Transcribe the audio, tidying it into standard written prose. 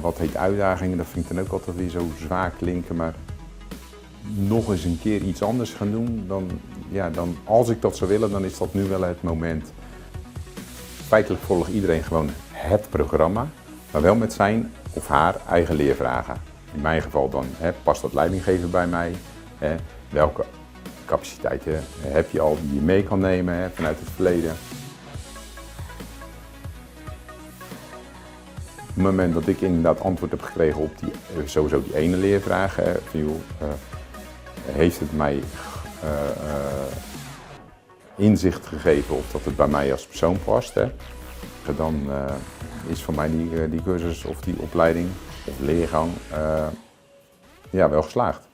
Wat heet uitdagingen, dat vind ik dan ook altijd weer zo zwaar klinken, maar nog eens een keer iets anders gaan doen, dan als ik dat zou willen, dan is dat nu wel het moment. Feitelijk volgt iedereen gewoon het programma, maar wel met zijn of haar eigen leervragen. In mijn geval dan, past dat leidinggeven bij mij? Welke capaciteiten heb je al die je mee kan nemen vanuit het verleden? Op het moment dat ik inderdaad antwoord heb gekregen op sowieso die ene leervraag, heeft het mij inzicht gegeven of dat het bij mij als persoon past. Dan is voor mij die cursus of die opleiding of leergang wel geslaagd.